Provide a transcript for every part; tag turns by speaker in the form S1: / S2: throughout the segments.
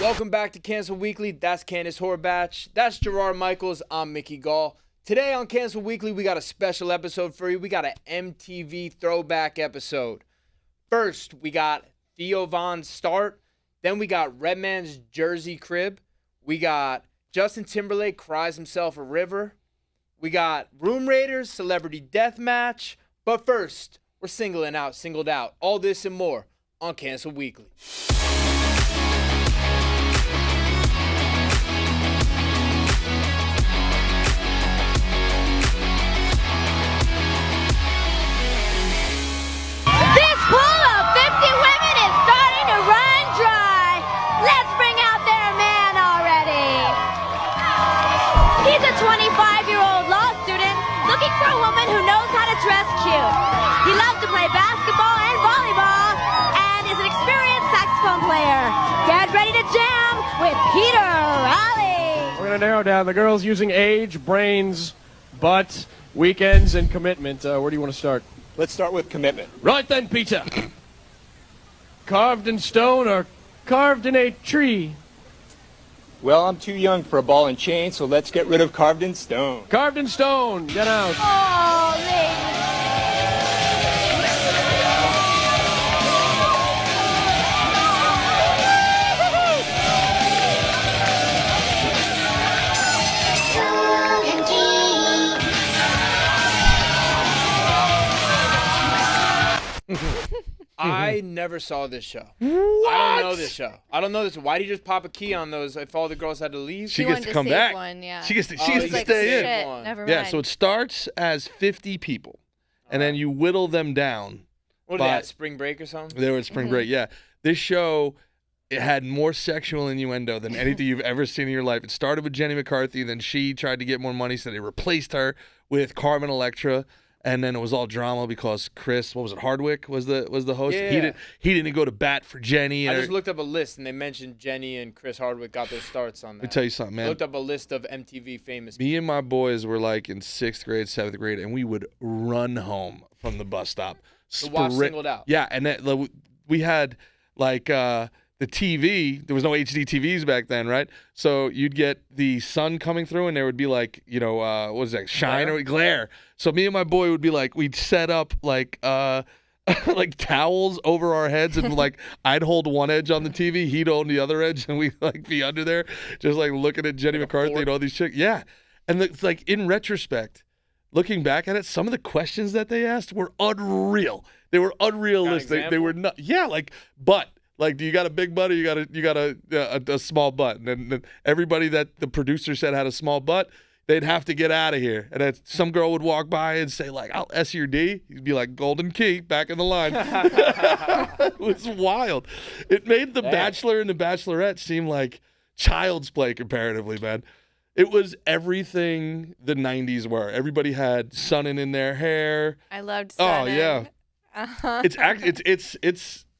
S1: Welcome back to Cancel Weekly. That's Candace Horbatch. That's Gerard Michaels. I'm Mickey Gall. Today on Cancel Weekly, we got a special episode for you. We got an MTV throwback episode. First, we got Theo Von's Start. Then we got Redman's Jersey Crib. We got Justin Timberlake Cries Himself a River. We got Room Raiders Celebrity Deathmatch. But first, we're singled out. All this and more on Cancel Weekly.
S2: Dress cute. He loves to play basketball and volleyball and is an experienced saxophone player. Get ready to jam with Peter Raleigh.
S3: We're going to narrow down the girls using age, brains, butt, weekends, and commitment. Where do you want to start?
S4: Let's start with commitment.
S3: Right then, Peter. Carved in stone or carved in a tree?
S4: Well, I'm too young for a ball and chain, so let's get rid of carved in stone.
S3: Carved in stone. Get out.
S2: Oh, ladies.
S1: I never saw this show.
S5: What?
S1: I don't know this show. I don't know this. Why did you just pop a key on those if all the girls had to leave?
S5: She gets to come back.
S6: One, yeah.
S5: She gets to
S1: like,
S5: stay in.
S6: Shit, never mind.
S5: Yeah, so it starts as 50 people, and then you whittle them down.
S1: What are they at, spring break or something?
S5: They were at spring break, yeah. This show, it had more sexual innuendo than anything you've ever seen in your life. It started with Jenny McCarthy, then she tried to get more money, so they replaced her with Carmen Electra. And then it was all drama because Chris, what was it, Hardwick was the host.
S1: Yeah.
S5: He didn't go to bat for Jenny.
S1: I just looked up a list and they mentioned Jenny and Chris Hardwick got their starts on that.
S5: Let me tell you something, man.
S1: I looked up a list of MTV famous people.
S5: Me and my boys were like in 6th grade, 7th grade, and we would run home from the bus stop.
S1: To watch Singled Out.
S5: Yeah, and we had like the TV. There was no HD TVs back then, right? So you'd get the sun coming through, and there would be like, what was that, shine or glare. So me and my boy would be like, we'd set up like like towels over our heads, and like I'd hold one edge on the TV, he'd hold the other edge, and we'd like be under there, just like looking at Jenny McCarthy and all these chicks. Yeah, and it's like in retrospect, looking back at it, some of the questions that they asked were unreal. They were unrealistic. They were not. Yeah, like butt. Like, do you got a big butt or you got a small butt? And then everybody that the producer said had a small butt, they'd have to get out of here. And then some girl would walk by and say, like, I'll S your D. He'd be like, golden key, back in the line. It was wild. It made The Bachelor and The Bachelorette seem like child's play comparatively, man. It was everything the 90s were. Everybody had sunning in their hair.
S6: I loved sunning.
S5: Oh, yeah.
S6: Uh-huh.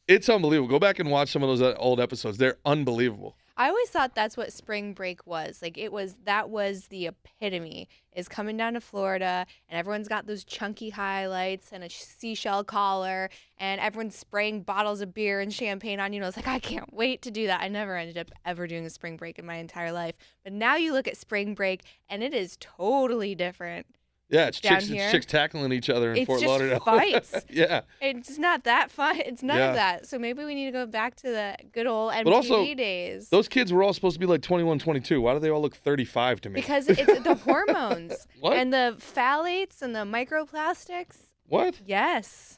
S5: It's unbelievable. Go back and watch some of those old episodes. They're unbelievable.
S6: I always thought that's what spring break was. Like that was the epitome, is coming down to Florida and everyone's got those chunky highlights and a seashell collar and everyone's spraying bottles of beer and champagne on you. And I was like, I can't wait to do that. I never ended up ever doing a spring break in my entire life. But now you look at spring break and it is totally different.
S5: Yeah, it's
S6: down
S5: chicks,
S6: here.
S5: It's chicks tackling each other in Fort Lauderdale.
S6: It's just fights.
S5: Yeah.
S6: It's not that fun. It's none of that. So maybe we need to go back to the good old MTV days.
S5: Those kids were all supposed to be like 21, 22. Why do they all look 35 to me?
S6: Because it's the hormones.
S5: What?
S6: And the phthalates and the microplastics.
S5: What?
S6: Yes.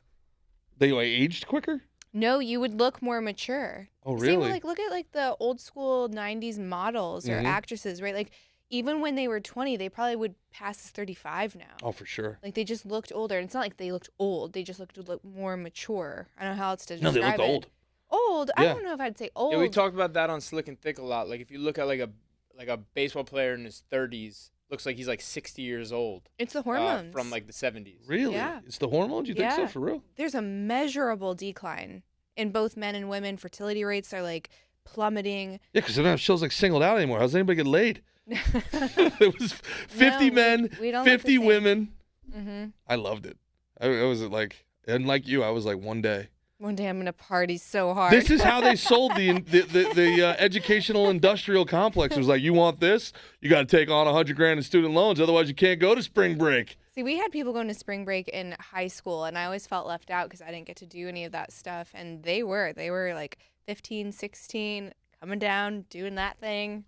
S5: They like, aged quicker?
S6: No, you would look more mature.
S5: Oh,
S6: Same
S5: really?
S6: with, look at like the old school 90s models or actresses, right? Like even when they were 20, they probably would pass as 35 now.
S5: Oh, for sure.
S6: Like they just looked older. And it's not like they looked old. They just looked more mature. I don't know how else to describe it.
S5: No, they looked old.
S6: Old?
S5: Yeah.
S6: I don't know if I'd say old.
S1: Yeah, we talked about that on Slick and Thick a lot. Like if you look at like a baseball player in his 30s, looks like he's like 60 years old.
S6: It's the hormones.
S1: From like the 70s.
S5: Really?
S6: Yeah.
S5: It's the hormones? You think so, for real?
S6: There's a measurable decline in both men and women. Fertility rates are like plummeting.
S5: Yeah, because they don't have shows like Singled Out anymore. How's anybody get laid? It was 50 men,
S6: we don't
S5: 50 women.
S6: Mm-hmm.
S5: I loved it. I was like, and like you, I was like one day.
S6: One day I'm gonna party so hard.
S5: This is how they sold the educational industrial complex. It was like, you want this? You got to take on $100,000 in student loans, otherwise you can't go to spring break.
S6: See, we had people going to spring break in high school, and I always felt left out because I didn't get to do any of that stuff. And they were like 15, 16, coming down, doing that thing.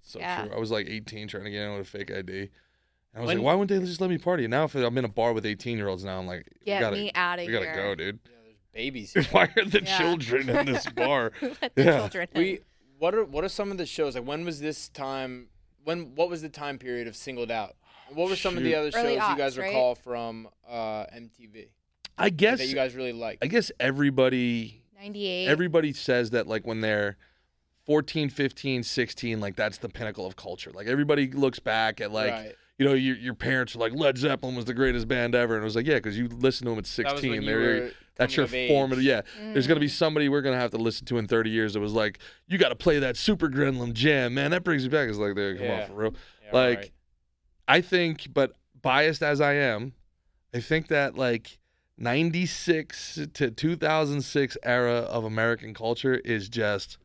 S5: So true. I was like 18 trying to get in with a fake ID. And I was like, why wouldn't they just let me party? And now if I'm in a bar with 18-year-olds now, I'm like,
S6: get me out of here.
S5: We got to go, dude.
S1: Yeah, there's babies.
S5: Why are the children in this bar?
S6: Let the children in.
S1: What are some of the shows? Like, when was this time? What was the time period of Singled Out? What were some of the other shows you guys recall from MTV?
S5: I guess
S1: that you guys really liked.
S5: I guess everybody
S6: 98.
S5: Everybody says that, like, when they're 14, 15, 16, like, that's the pinnacle of culture. Like, everybody looks back at, like, you know, your parents are like, Led Zeppelin was the greatest band ever. And it was like, yeah, because you listened to them at 16. That's your formative. Yeah. There's going to be somebody we're going to have to listen to in 30 years that was like, you got to play that Super Gremlin jam, man. That brings me back. It's like, come on, for real. Yeah, like, right. I think, but biased as I am, I think that, like, 96 to 2006 era of American culture is just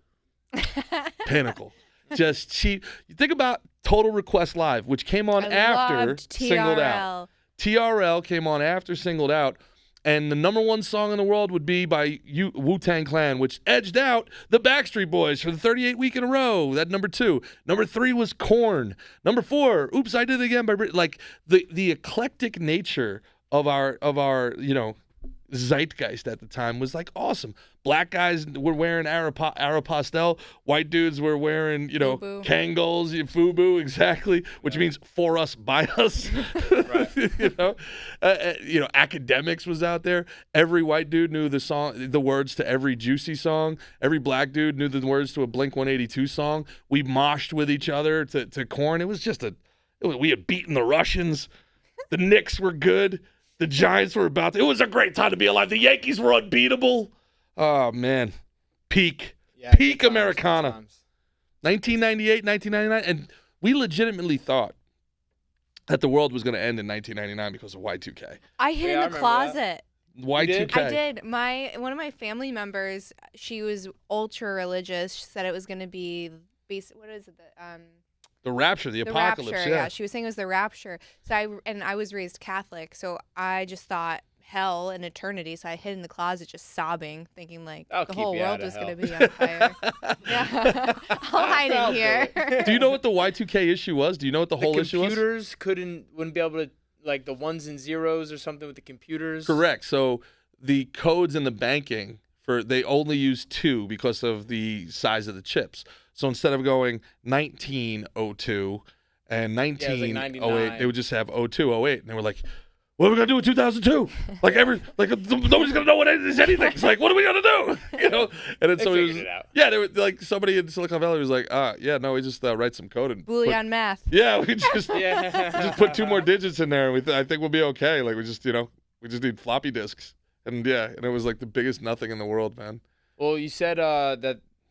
S5: pinnacle. Just cheap. You think about Total Request Live, which came on after Singled Out. TRL came on after Singled Out, and the #1 song in the world would be by Wu-Tang Clan, which edged out the Backstreet Boys for the 38th week in a row. That #2. #3 was Korn. #4, Oops, I Did It Again by like the eclectic nature of our zeitgeist at the time was like awesome. Black guys were wearing Aeropostale. White dudes were wearing,
S6: FUBU.
S5: Kangol, FUBU, exactly, which means for us, by us. Right. Academics was out there. Every white dude knew the words to every Juicy song. Every black dude knew the words to a Blink-182 song. We moshed with each other to Korn. It was just we had beaten the Russians. The Knicks were good. The Giants were it was a great time to be alive. The Yankees were unbeatable. Oh, man. Peak Americana. 1998, 1999. And we legitimately thought that the world was going to end in 1999 because of Y2K.
S6: I hid in the closet.
S5: Y2K.
S6: I did. One of my family members, she was ultra religious. She said it was going to be what is it?
S5: The rapture, the apocalypse,
S6: rapture, yeah. She was saying it was the rapture. So I was raised Catholic, so I just thought hell and eternity. So I hid in the closet just sobbing, thinking like the whole world was going to be on fire. Yeah. I'll hide in here.
S5: Do you know what the Y2K issue was? Do you know what the whole issue was?
S1: Computers wouldn't be able to, like, the ones and zeros or something with the computers.
S5: Correct. So the codes in the banking they only use 2 because of the size of the chips. So instead of going 1902 and 1908, they would just have 0208, and they were like, "What are we gonna do in 2002? Nobody's gonna know what it is anything. It's like, what are we gonna do?" And then somebody
S1: figured it out.
S5: Yeah, they were like, somebody in Silicon Valley was like, we just write some code and
S6: Boolean math.
S5: Yeah, we just just put 2 more digits in there, and I think we'll be okay. Like we just need floppy disks, and it was like the biggest nothing in the world, man.
S1: Well, you said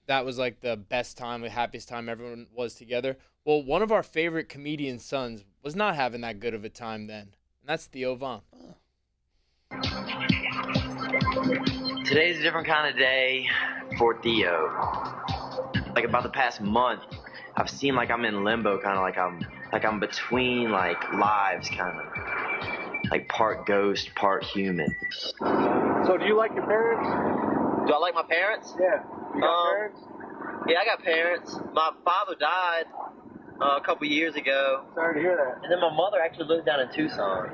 S1: that was like the best time, the happiest time everyone was together. Well, one of our favorite comedian's sons was not having that good of a time then, and that's Theo Von.
S7: Today's a different kind of day for Theo. Like, about the past month, I've seen like I'm in limbo, kind of like I'm between like lives, kind of like part ghost, part human.
S3: So do you like your parents?
S7: Do I like my parents?
S3: Yeah. You got parents?
S7: Yeah, I got parents. My father died a couple years ago.
S3: Sorry to hear that.
S7: And then my mother actually lives down in Tucson.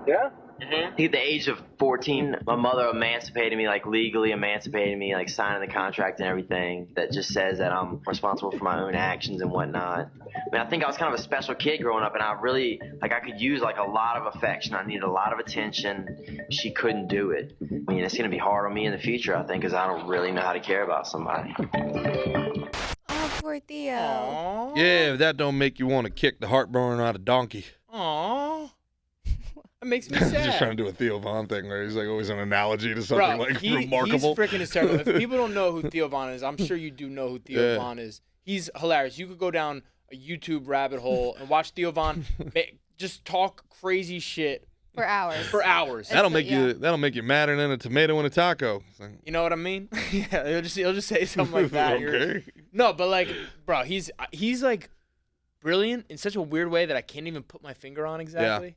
S3: Yeah?
S7: Mm-hmm. At the age of 14, my mother emancipated me, like legally emancipated me, like signing the contract and everything that just says that I'm responsible for my own actions and whatnot. I mean, I think I was kind of a special kid growing up, and I really, I could use like a lot of affection. I needed a lot of attention. She couldn't do it. I mean, it's going to be hard on me in the future, I think, because I don't really know how to care about somebody.
S6: Oh, poor Theo.
S1: Aww.
S5: Yeah, if that don't make you want to kick the heartburn out of donkey.
S1: Aww. That makes me sad.
S5: Just trying to do a Theo Von thing where he's like always an analogy to something remarkable.
S1: He's freaking hysterical. If people don't know who Theo Von is, I'm sure you do know who Theo Von is. He's hilarious. You could go down a YouTube rabbit hole and watch Theo Von just talk crazy shit
S6: For hours.
S1: For hours.
S5: That'll make you madder than a tomato in a taco. It's like,
S1: You know what I mean? Yeah, he'll just say something like that.
S5: okay.
S1: No, but like, bro, he's like brilliant in such a weird way that I can't even put my finger on exactly.
S5: Yeah.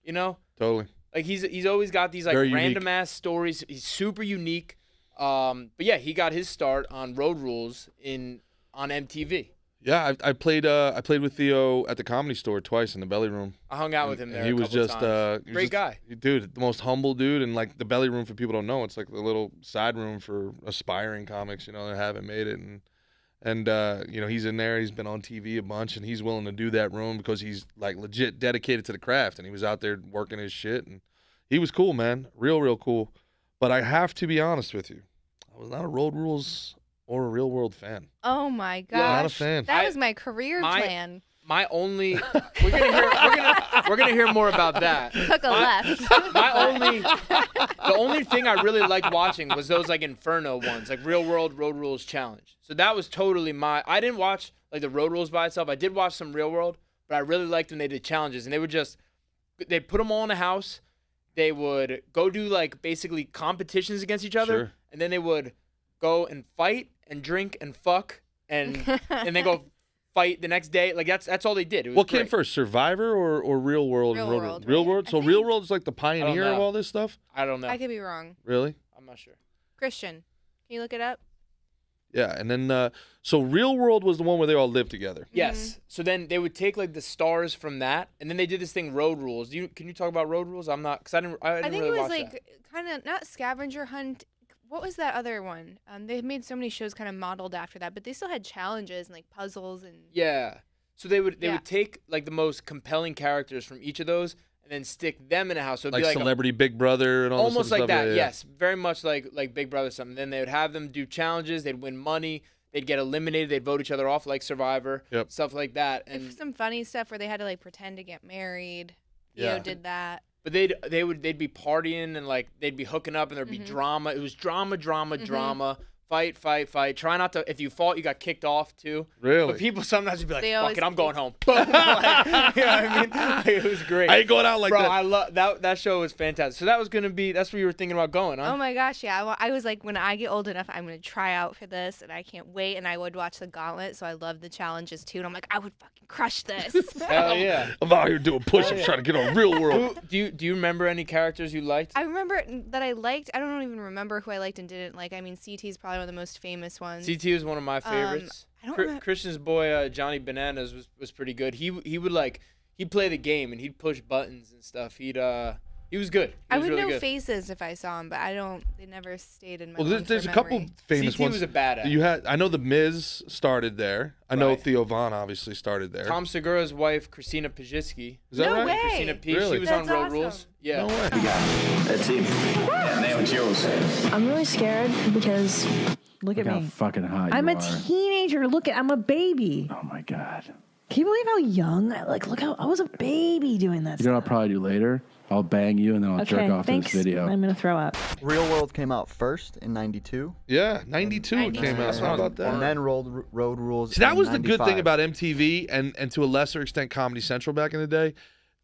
S1: You know?
S5: Totally.
S1: Like he's always got these like
S5: Very
S1: random
S5: unique.
S1: ass stories. He's super unique. But yeah, he got his start on Road Rules on MTV.
S5: Yeah, I played with Theo at the Comedy Store twice in the Belly Room.
S1: I hung out with him there.
S5: And he was just
S1: great guy.
S5: Dude, the most humble dude. And like the Belly Room, for people who don't know, it's like the little side room for aspiring comics, you know, that haven't made it. And you know, he's in there. He's been on TV a bunch, and he's willing to do that room because he's like legit dedicated to the craft. And he was out there working his shit, and he was cool, man, real cool. But I have to be honest with you, I was not a Road Rules or a Real World fan.
S6: Oh my gosh.
S5: Not a fan.
S6: That was my career plan.
S1: My only we're gonna hear more about that.
S6: Took a left.
S1: The only thing I really liked watching was those like Inferno ones, like Real World Road Rules Challenge. So that was totally I didn't watch like the Road Rules by itself. I did watch some Real World, but I really liked when they did challenges, and they'd put them all in a house. They would go do like basically competitions against each other,
S5: Sure.
S1: and then they would go and fight and drink and fuck and then go fight the next day. Like that's all they did. It was
S5: What came
S1: great.
S5: first, Survivor or Real World?
S6: Real
S5: and Road
S6: World,
S5: Real
S6: right?
S5: World.
S6: I
S5: So
S6: think-
S5: Real World is like the pioneer of
S1: know.
S5: all this stuff.
S1: I don't know.
S6: I could be wrong.
S5: Really?
S1: I'm not sure.
S6: Christian, can you look it up?
S5: Yeah, and then so Real World was the one where they all lived together.
S1: Yes. So then they would take like the stars from that, and then they did this thing, Road Rules. Can you talk about Road Rules? I'm not, because I didn't
S6: I think
S1: really
S6: it was
S1: watch
S6: like
S1: that.
S6: kind of not scavenger hunt. What was that other one? They made so many shows kind of modeled after that, but they still had challenges and like puzzles and.
S1: Yeah. So they would
S6: Yeah.
S1: take like the most compelling characters from each of those and then stick them in a house. So it'd
S5: Like
S1: be like
S5: Celebrity Big Brother and all this
S1: almost
S5: sort
S1: like
S5: of
S1: that.
S5: stuff. Yeah, yeah.
S1: Yes, very much like Big Brother something. Then they would have them do challenges. They'd win money. They'd get eliminated. They'd vote each other off like Survivor.
S5: Yep.
S1: Stuff like that.
S6: There's
S1: And
S6: some funny stuff where they had to like pretend to get married.
S5: Yeah.
S6: Theo did that.
S1: but they'd be partying and like they'd be hooking up and there'd be
S6: Mm-hmm.
S1: drama. It was drama. Fight. Try not to. If you fought, you got kicked off too.
S5: Really?
S1: But people sometimes would be like,
S6: They
S1: "Fuck
S6: always-
S1: it, I'm going home." Boom. Like, you know what I mean? Like, it was great.
S5: I ain't going out like
S1: Bro,
S5: that.
S1: I love that. That show was fantastic. So that's where you were thinking about going, huh?
S6: Oh my gosh, yeah. I was like, when I get old enough, I'm going to try out for this, and I can't wait. And I would watch the Gauntlet, so I love the challenges too. And I'm like, I would fucking crush this.
S1: Hell yeah.
S5: I'm out here doing push-ups trying to get on Real World.
S1: Do you remember any characters you liked?
S6: I remember that I liked. I don't even remember who I liked and didn't like. I mean, CT is probably one of the most famous ones.
S1: CT was one of my favorites.
S6: I don't remember-
S1: Christian's boy Johnny Bananas was pretty good. He'd play the game and he'd push buttons and stuff. He was good. He
S6: I
S1: was
S6: would
S1: really
S6: know
S1: good.
S6: faces if I saw them, but they never stayed in my
S5: Well, there's a
S6: long-term
S5: couple
S6: memory.
S5: famous
S1: CT
S5: ones.
S1: was a badass.
S5: You had, I know the Miz started there. I know
S1: Right.
S5: Theo Von obviously started there.
S1: Tom Segura's wife, Christina Pajitsky.
S5: Is that
S6: No
S5: right?
S6: way.
S1: Christina P.
S5: Really?
S1: She was
S6: That's
S1: on Road
S6: awesome.
S1: Rules. Yeah.
S5: No way.
S8: That's it. Yeah, name it's yours.
S9: I'm really scared because look at
S10: Look how
S9: me.
S10: fucking hot
S9: I'm
S10: you
S9: a
S10: are.
S9: teenager. I'm a baby.
S10: Oh my god.
S9: Can you believe how young? Look how I was a baby doing that.
S10: You know what I'll probably do later? I'll bang you and then I'll jerk
S9: Okay,
S10: off
S9: thanks.
S10: to this video.
S9: I'm gonna throw up.
S11: Real World came out first in 92.
S5: Yeah, 92 it came out.
S1: That's
S5: How about that?
S11: And then Road Rules.
S5: See, that
S11: in
S5: was the good thing
S11: 95.
S5: about MTV and to a lesser extent Comedy Central back in the day.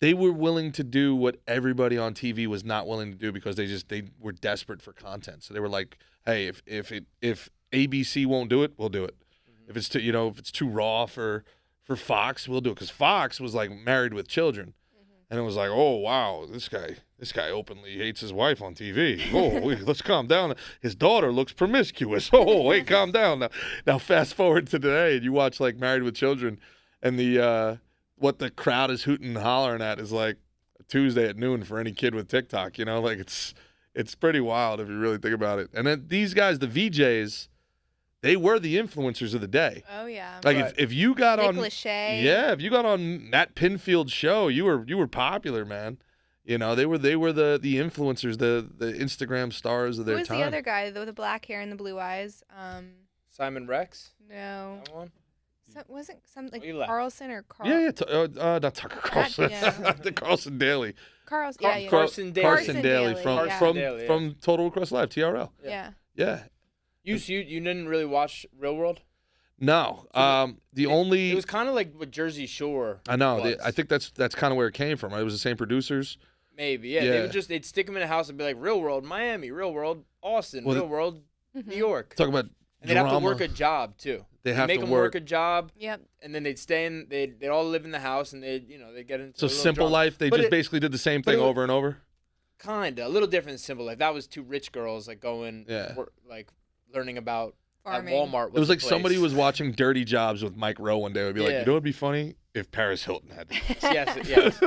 S5: They were willing to do what everybody on TV was not willing to do because they were desperate for content. So they were like, "Hey, if ABC won't do it, we'll do it. If it's too raw for Fox, we'll do it." Because Fox was like Married with Children, and it was like, "Oh wow, this guy openly hates his wife on TV. Oh, let's calm down. His daughter looks promiscuous. Oh, wait, calm down." Now fast forward to today, and you watch like Married with Children, and the what the crowd is hooting and hollering at is like a Tuesday at noon for any kid with TikTok. You know, like it's pretty wild if you really think about it. And then these guys, the VJs, they were the influencers of the day.
S6: Oh yeah.
S5: Like
S1: Right.
S5: if you got
S6: Nick
S5: on,
S6: Lachey.
S5: yeah, if you got on Matt Pinfield's show, you were popular, man. You know, they were the influencers, the Instagram stars of
S6: Who
S5: their
S6: was
S5: time.
S6: the other guy with the black hair and the blue eyes?
S1: Simon Rex.
S6: No.
S1: That one.
S6: Wasn't some like
S1: What you laugh-
S6: Carlson or Carl?
S5: Yeah, not Tucker Carlson,
S6: yeah.
S5: the Carlson Daly.
S6: Carlson.
S1: Car-
S6: Yeah, yeah.
S1: Carson Daly.
S5: Carson Daly
S6: Daly,
S5: from
S6: yeah.
S5: from
S1: Daly, yeah.
S5: from Total Request Live, TRL.
S6: Yeah.
S5: Yeah.
S1: You didn't really watch Real World?
S5: No. The only
S1: It was kind of like what Jersey Shore.
S5: I know.
S1: was.
S5: I think that's kind of where it came from. Right? It was the same producers.
S1: Maybe, yeah. They'd stick them in a house and be like, real world, Miami, real world, Austin, real world, New York.
S5: Talk about
S1: and they'd have to work a job too.
S5: They have
S1: make
S5: to
S1: them work a job.
S6: Yep.
S1: And then they'd stay in. They'd all live in the house, and they'd get into.
S5: So Simple Life, they just basically did the same thing over and over.
S1: Kinda, a little different than Simple Life. That was two rich girls like going, like learning about
S6: farming.
S1: Walmart.
S5: It was like somebody was watching Dirty Jobs with Mike Rowe one day. Would be like, you know, what'd be funny if Paris Hilton had.
S1: Yes.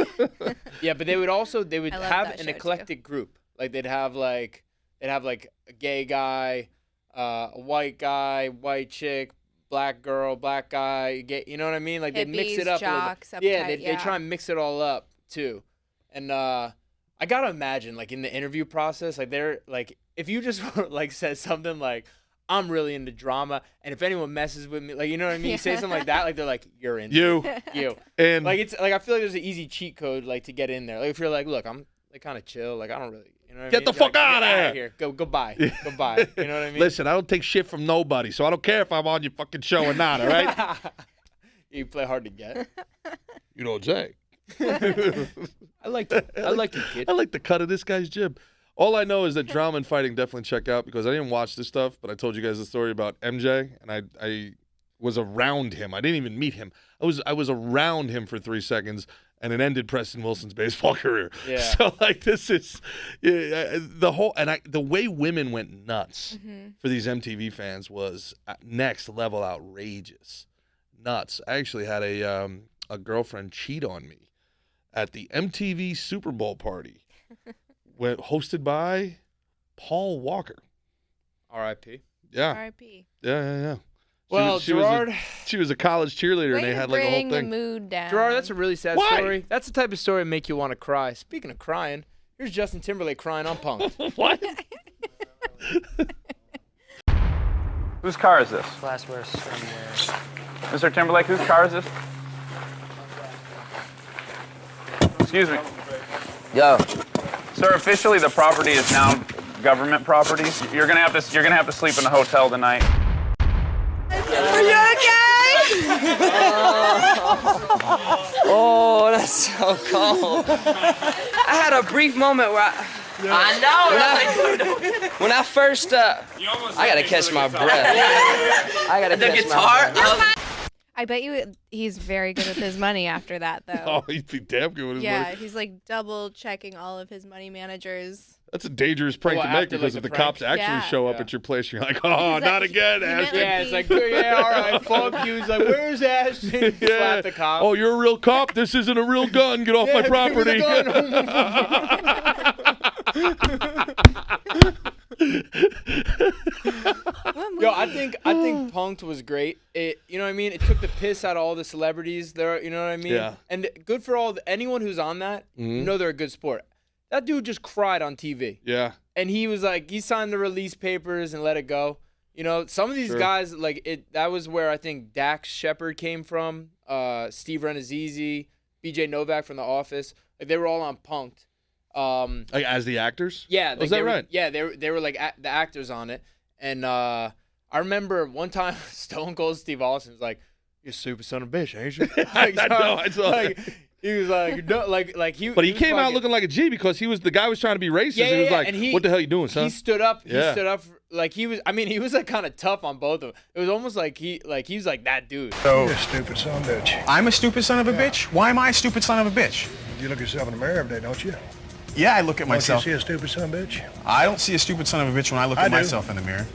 S1: Yeah, but they would have an eclectic group. Like they'd have like a gay guy, a white guy, white chick, black girl, black guy, gay, you know what I mean? Like they'd mix it up.
S6: Jocks,
S1: they try and mix it all up too. And I gotta imagine, like in the interview process, like they're like, if you just like said something like, I'm really into drama, and if anyone messes with me, like, you know what I mean? You say something like that, like they're like, you're in.
S5: You.
S1: And like it's like I feel like there's an easy cheat code like to get in there. Like if you're like, look, I'm like kind of chill, like I don't really, you know what I mean?
S5: Get the fuck out of
S1: here. Goodbye. Goodbye. You know what I mean?
S5: Listen, I don't take shit from nobody, so I don't care if I'm on your fucking show or not. All right?
S1: You play hard to get.
S5: You know what I'm saying?
S1: I like the kid.
S5: I like the cut of this guy's jib. All I know is that drama and fighting definitely check out because I didn't watch this stuff, but I told you guys the story about MJ, and I was around him. I didn't even meet him. I was around him for 3 seconds, and it ended Preston Wilson's baseball career.
S1: Yeah.
S5: So like this is the way women went nuts for these MTV fans was next level outrageous, nuts. I actually had a girlfriend cheat on me at the MTV Super Bowl party, hosted by Paul Walker.
S1: R.I.P.
S5: Yeah.
S6: R.I.P.
S5: Yeah.
S1: Well, Gerard,
S5: she was a college cheerleader, and they had like a whole thing.
S6: Bring the mood down.
S1: Gerard, that's a really sad
S5: Why?
S1: story. That's the type of story that make you want to cry. Speaking of crying, here's Justin Timberlake crying on Punk.
S5: What?
S12: Whose car is this?
S13: Last verse somewhere.
S12: Mr. Timberlake, whose car is this? Excuse me.
S13: Yo.
S12: Sir, officially the property is now government property. You're gonna have to sleep in a hotel tonight.
S14: Are you okay?
S13: Oh, that's so cold. I had a brief moment where when I first I gotta catch my breath. I gotta catch my breath.
S6: I bet you he's very good with his money after that, though.
S5: Oh, he'd be damn good with his money.
S6: Yeah, he's like double checking all of his money managers.
S5: That's a dangerous prank to make because if the cops actually show up at your place, you're like, oh, not again, Ashton.
S1: Yeah, it's like, yeah, all right, fuck you. He's like, where's Ashton? Slap the cop.
S5: Oh, you're a real cop? This isn't a real gun. Get off my property.
S1: Yo, I think Punk'd was great. You know what I mean? It took the piss out of all the celebrities there. You know what I mean?
S5: Yeah.
S1: And good for anyone who's on that. You know they're a good sport. That dude just cried on TV.
S5: Yeah.
S1: And he was like, he signed the release papers and let it go. You know, some of these guys, like that was where I think Dax Shepard came from, Steve Renazizi, BJ Novak from The Office. Like they were all on Punk'd.
S5: Like as the actors?
S1: Yeah. Like
S5: was that right?
S1: Yeah, they were like the actors on it. And I remember one time Stone Cold Steve Austin was like, "You're a super son of a bitch, ain't you?"
S5: I saw that.
S1: He was like, no, like he.
S5: But he came out looking like a G because the guy was trying to be racist.
S1: Yeah,
S5: he was like,
S1: and
S5: "What the hell you doing, son?"
S1: He stood up. He stood up. Like he was. I mean, he was like kind of tough on both of them. It was almost like he was like that dude.
S15: So you're a stupid son of a bitch.
S16: I'm a stupid son of a bitch? Why am I a stupid son of a bitch?
S15: You look yourself in the mirror every day, don't you?
S16: Yeah, I look at myself.
S15: Don't you see a stupid son of a bitch?
S16: I don't see a stupid son of a bitch when I look at myself in the mirror.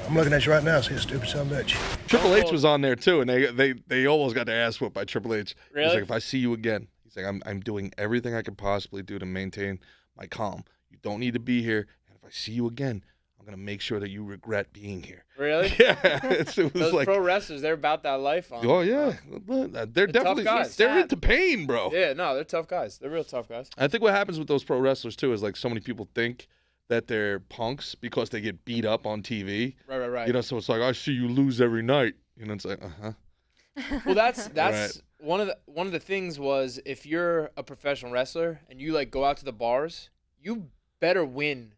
S15: I'm looking at you right now. See a stupid son of a bitch.
S5: Triple H was on there too, and they almost got their ass whooped by Triple H.
S1: Really?
S5: He's like, if I see you again, he's like, I'm doing everything I can possibly do to maintain my calm. You don't need to be here, and if I see you again, I'm gonna make sure that you regret being here.
S1: Really?
S5: Yeah. It was
S1: Those
S5: like
S1: pro wrestlers, they're about that life.
S5: Oh yeah, they're definitely
S1: tough guys.
S5: they're into pain, bro.
S1: Yeah, no, they're tough guys. They're real tough guys.
S5: I think what happens with those pro wrestlers too is like so many people think that they're punks because they get beat up on TV.
S1: Right.
S5: You know, so it's like I see you lose every night. You know, it's like
S1: Well, that's
S5: Right.
S1: one of the things was if you're a professional wrestler and you like go out to the bars, you better win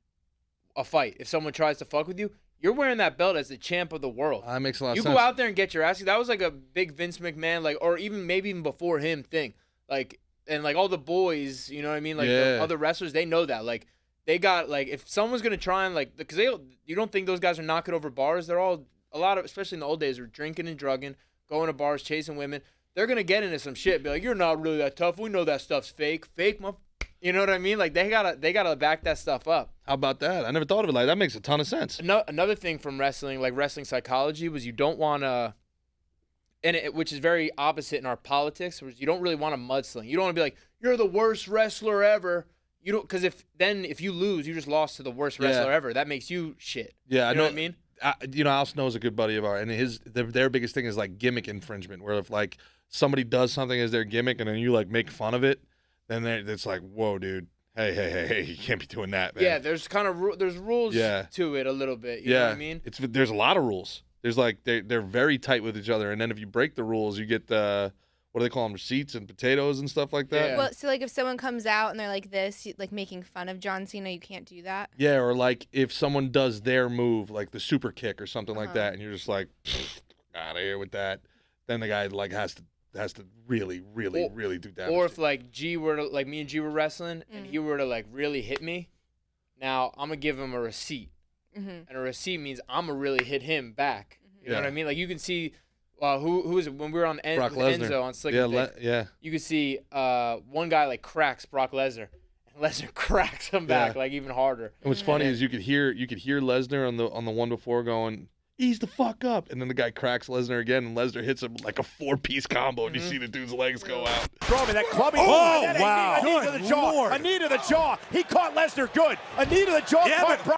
S1: a fight. If someone tries to fuck with you, you're wearing that belt as the champ of the world.
S5: That makes a lot of
S1: You
S5: sense.
S1: go out there and get your ass kicked. That was like a big Vince McMahon, like, or even maybe even before him thing. Like and like all the boys, you know what I mean? Like the other wrestlers, they know that. Like they got like if someone's gonna try and like because you don't think those guys are knocking over bars. They're all a lot of especially in the old days were drinking and drugging, going to bars, chasing women. They're gonna get into some shit. Be like, you're not really that tough. We know that stuff's fake. Fake, you know what I mean? Like they gotta back that stuff up.
S5: How about that? I never thought of it like that. Makes a ton of sense.
S1: Another thing from wrestling, like wrestling psychology, was you don't want to, which is very opposite in our politics, was you don't really want to mudsling. You don't want to be like, you're the worst wrestler ever. You don't, because if you lose, you just lost to the worst wrestler ever. That makes you shit.
S5: Yeah,
S1: you know what I mean.
S5: Al Snow's a good buddy of ours, and their biggest thing is like gimmick infringement, where if like somebody does something as their gimmick and then you like make fun of it, then it's like, whoa, dude. Hey, you can't be doing that, man.
S1: Yeah, there's kind of there's rules to it a little bit. You know what I mean?
S5: There's a lot of rules. There's like they're very tight with each other, and then if you break the rules, you get what do they call them, receipts and potatoes and stuff like that.
S6: Yeah. Well, so like if someone comes out and they're like this, like making fun of John Cena, you can't do that.
S5: Yeah, or like if someone does their move, like the super kick or something like that, and you're just like, out of here with that. Then the guy like has to really do damage.
S1: Or if like G were to, like me and G were wrestling and he were to like really hit me, now I'm gonna give him a receipt, and a receipt means I'm gonna really hit him back. You know what I mean? Like you can see, who is it when we were on Enzo on Slick? You can see one guy like cracks Brock Lesnar, and Lesnar cracks him back like even harder.
S5: And what's funny is you could hear Lesnar on the one before going, ease the fuck up. And then the guy cracks Lesnar again, and Lesnar hits him like a 4-piece combo, and you see the dude's legs go out.
S17: Throw him in that clubbing. Oh, wow. A knee to the jaw. A knee to the jaw. He caught Lesnar good. A knee to the jaw. Caught Brock.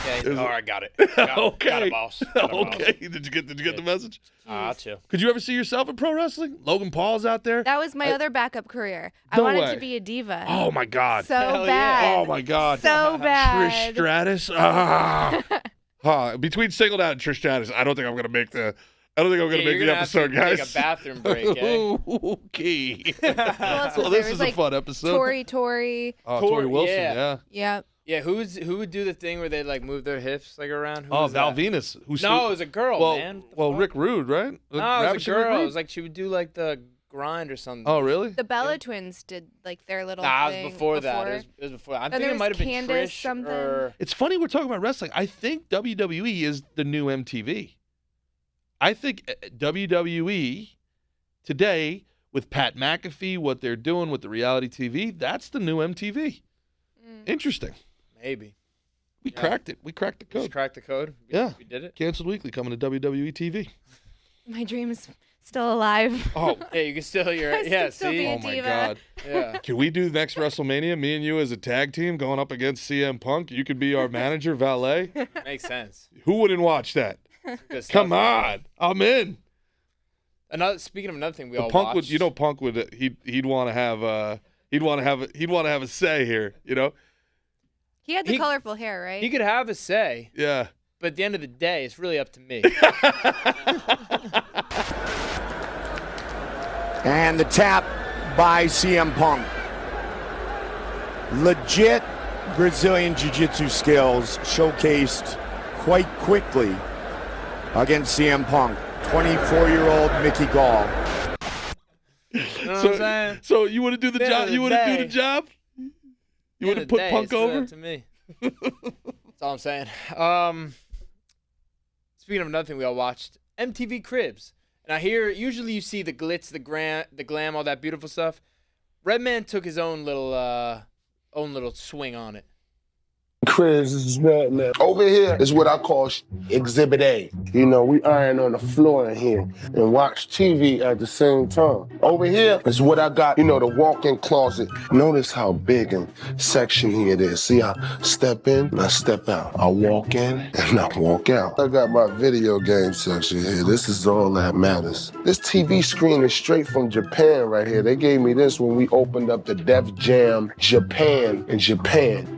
S1: Okay, all right, got it. Got it, boss.
S5: Okay. Did you get the message?
S1: I'll chill.
S5: Could you ever see yourself in pro wrestling? Logan Paul's out there.
S6: That was my other backup career. I
S5: No
S6: wanted
S5: way.
S6: to be a diva.
S5: Oh my God.
S6: So bad.
S5: Oh my God.
S6: So bad.
S5: Trish Stratus. Between Singled Out and Trish Stratus, I don't think I'm gonna make the episode, guys.
S1: Take a bathroom break, eh?
S5: Okay.
S6: Well,
S5: this is a fun episode.
S6: Tori.
S5: Oh, Tori Wilson,
S6: Yep.
S1: Yeah, who would do the thing where they like move their hips like around?
S5: Val Venus.
S1: It was a girl, man.
S5: Well, Rick Rude, right?
S1: No, it was a girl. It was like she would do like the grind or something.
S5: Oh, really?
S6: The Bella Twins did like their little
S1: thing.
S6: It
S1: was before that. It was before that. I think it might have been
S6: Candace
S1: Trish
S6: something.
S1: or...
S5: It's funny we're talking about wrestling. I think WWE is the new MTV. I think WWE today, with Pat McAfee, what they're doing with the reality TV, that's the new MTV. Interesting.
S1: Maybe.
S5: We cracked it. We cracked the code.
S1: Just cracked the code?
S5: We
S1: did it?
S5: Canceled Weekly coming to WWE TV.
S6: My dream is still alive.
S5: Oh.
S1: Yeah, you can still hear it.
S6: I still be a
S5: Oh, my
S6: diva.
S5: God.
S1: Yeah.
S5: Can we do next WrestleMania, me and you as a tag team going up against CM Punk? You could be our manager, valet.
S1: Makes sense.
S5: Who wouldn't watch that?
S1: Good stuff.
S5: Come on. I'm in.
S1: Speaking of another thing we
S5: But
S1: all
S5: Punk
S1: watched.
S5: Punk would he'd want to have a say here, you know?
S6: He had the colorful hair, right?
S1: He could have a say.
S5: Yeah.
S1: But at the end of the day, it's really up to me.
S17: And the tap by CM Punk. Legit Brazilian Jiu-Jitsu skills showcased quite quickly against CM Punk. 24-year-old Mickey Gall.
S1: You know what I'm saying?
S5: So you want to do the job? You want to do the job? You want to put Punk over?
S1: Up to me. That's all I'm saying. Speaking of another thing we all watched, MTV Cribs. And I hear usually you see the glitz, the glam, all that beautiful stuff. Redman took his own little swing on it.
S18: Chris, this is Redman. Over here is what I call Exhibit A. You know, we iron on the floor in here and watch TV at the same time. Over here is what I got, the walk-in closet. Notice how big and sectioned it is. See, I step in and I step out. I walk in and I walk out. I got my video game section here. This is all that matters. This TV screen is straight from Japan right here. They gave me this when we opened up the Def Jam Japan in Japan.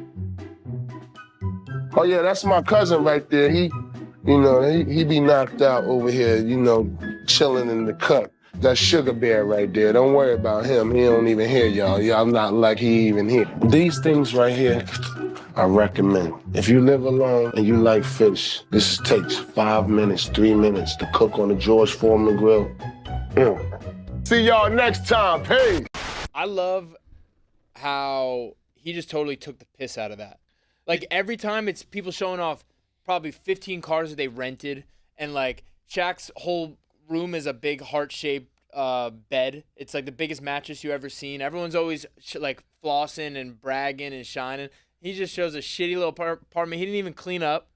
S18: Oh yeah, that's my cousin right there. He be knocked out over here, chilling in the cut. That's Sugar Bear right there. Don't worry about him. He don't even hear y'all. Y'all not like he even here. These things right here, I recommend. If you live alone and you like fish, this takes 5 minutes, 3 minutes to cook on the George Foreman grill. See y'all next time. Hey.
S1: I love how he just totally took the piss out of that. Like every time it's people showing off probably 15 cars that they rented, and like Shaq's whole room is a big heart-shaped bed. It's like the biggest mattress you ever seen. Everyone's always like flossing and bragging and shining. He just shows a shitty little apartment. He didn't even clean up.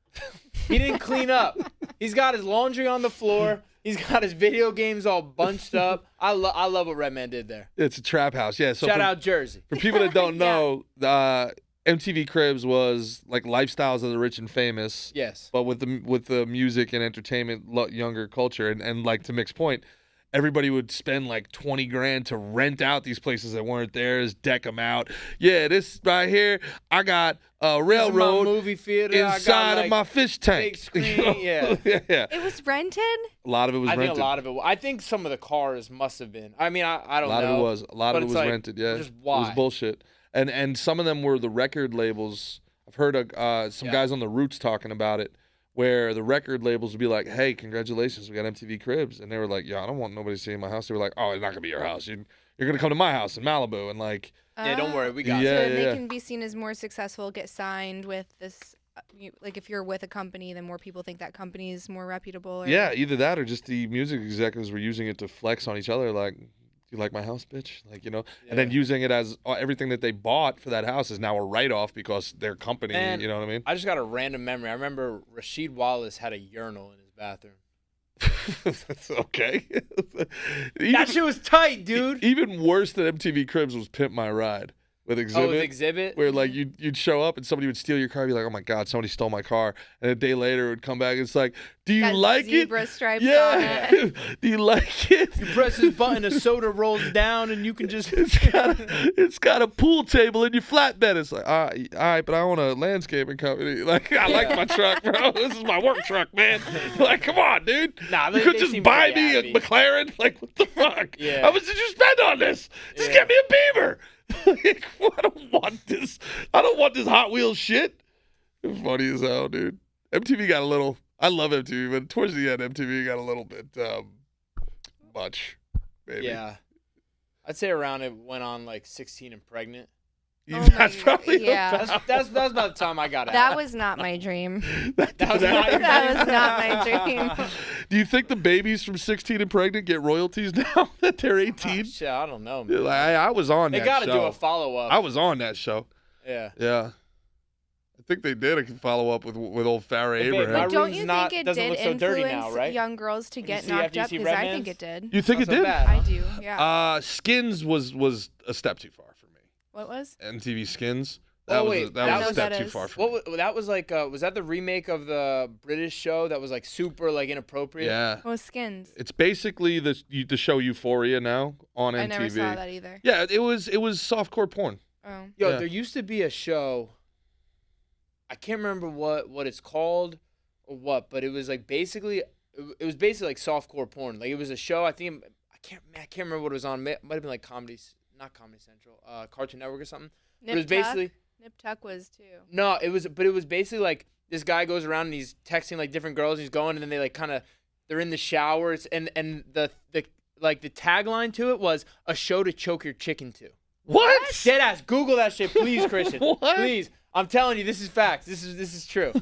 S1: He didn't clean up. He's got his laundry on the floor. He's got his video games all bunched up. I love what Redman did there.
S5: It's a trap house. Yeah. So
S1: Shout out Jersey.
S5: For people that don't know, MTV Cribs was like Lifestyles of the Rich and Famous.
S1: Yes.
S5: But with the music and entertainment younger culture, and like to Mick's point, everybody would spend like $20,000 to rent out these places that weren't theirs, deck them out. Yeah, this right here, I got a railroad
S1: movie theater
S5: inside of my fish tank.
S1: Big screen, yeah.
S5: Yeah.
S6: It was rented?
S5: A lot of it was rented.
S1: I think a lot of it. I think some of the cars must have been. I mean, I don't know.
S5: A lot of it was. A lot of it was
S1: like,
S5: rented. Yeah.
S1: Just why?
S5: It was bullshit. And some of them were the record labels. I've heard some guys on the Roots talking about it, where the record labels would be like, "Hey, congratulations, we got MTV Cribs," and they were like, "Yeah, I don't want nobody seeing my house." They were like, "Oh, it's not gonna be your house. You're gonna come to my house in Malibu," and like,
S1: yeah, don't worry, we got
S6: so
S1: it.
S6: they can be seen as more successful, get signed with this. Like if you're with a company, then more people think that company is more reputable. Or...
S5: Yeah, either that or just the music executives were using it to flex on each other, like, "You like my house, bitch?" Like, and then using it as everything that they bought for that house is now a write-off because their company,
S1: Man,
S5: you know what I mean?
S1: I just got a random memory. I remember Rasheed Wallace had a urinal in his bathroom.
S5: That's okay.
S1: That shit was tight, dude.
S5: Even worse than MTV Cribs was Pimp My Ride. With Exhibit.
S1: Oh, with Exhibit?
S5: Where, like, you'd show up and somebody would steal your car and be like, "Oh, my God, somebody stole my car." And a day later it would come back and it's like, "Do you like it?"
S6: Zebra stripes on it.
S5: Do you like it?
S1: You press this button, a soda rolls down, and you can just...
S5: It's got a pool table in your flatbed. It's like, all right, but I own a landscaping company. Like, I like my truck, bro. This is my work truck, man. Like, come on, dude.
S1: Nah,
S5: you could just buy me a McLaren? Like, what the fuck?
S1: Yeah.
S5: How much did you spend on this? Just get me a Beamer. Like, I don't want this. I don't want this Hot Wheels shit. It's funny as hell, dude. MTV got a little. I love MTV, but towards the end, MTV got a little bit much. Maybe.
S1: Yeah. I'd say around it went on like 16 and pregnant.
S5: That's probably
S1: that's about the time I got out.
S6: That was not my dream.
S1: That was not your dream.
S6: That was not my dream.
S5: Do you think the babies from 16 and pregnant get royalties now that they're 18?
S1: Oh, shit, I don't know, man.
S5: Like, I was on that show.
S1: They got to do a follow-up.
S5: I was on that show.
S1: Yeah.
S5: Yeah. I think they did a follow-up with old Farrah Abraham.
S6: But don't you think it
S1: doesn't
S6: did
S1: look so dirty
S6: influence
S1: now, right?
S6: young girls to get
S1: see
S6: knocked up?
S1: FGC
S6: Because I
S1: Redmans?
S6: think it did.
S5: You think
S1: Not
S5: it
S1: so
S5: did?
S1: bad,
S6: I
S1: huh?
S6: do, yeah.
S5: Skins was a step too far for me.
S6: What was?
S5: MTV Skins.
S1: Oh, wait.
S5: That was a step too far for me.
S1: That was like, was that the remake of the British show that was like super like inappropriate?
S5: Yeah.
S6: What was Skins?
S5: It's basically the show Euphoria now on MTV.
S6: I never saw that either.
S5: Yeah, it was softcore porn.
S6: Oh.
S1: Yo,
S5: Yeah.
S1: there used to be a show. I can't remember what it's called or what, but it was like basically like softcore porn. Like it was a show. I can't remember what it was on. Might have been like not Comedy Central, Cartoon Network or something.
S6: Nip
S1: it was basically
S6: Nip Tuck was too.
S1: No, it was basically like this guy goes around and he's texting like different girls. And he's going and then they like kind of they're in the showers and the tagline to it was a show to choke your chicken to.
S5: What?
S1: Dead ass. Google that shit, please, Christian.
S5: What?
S1: Please. I'm telling you, this is facts. This is true.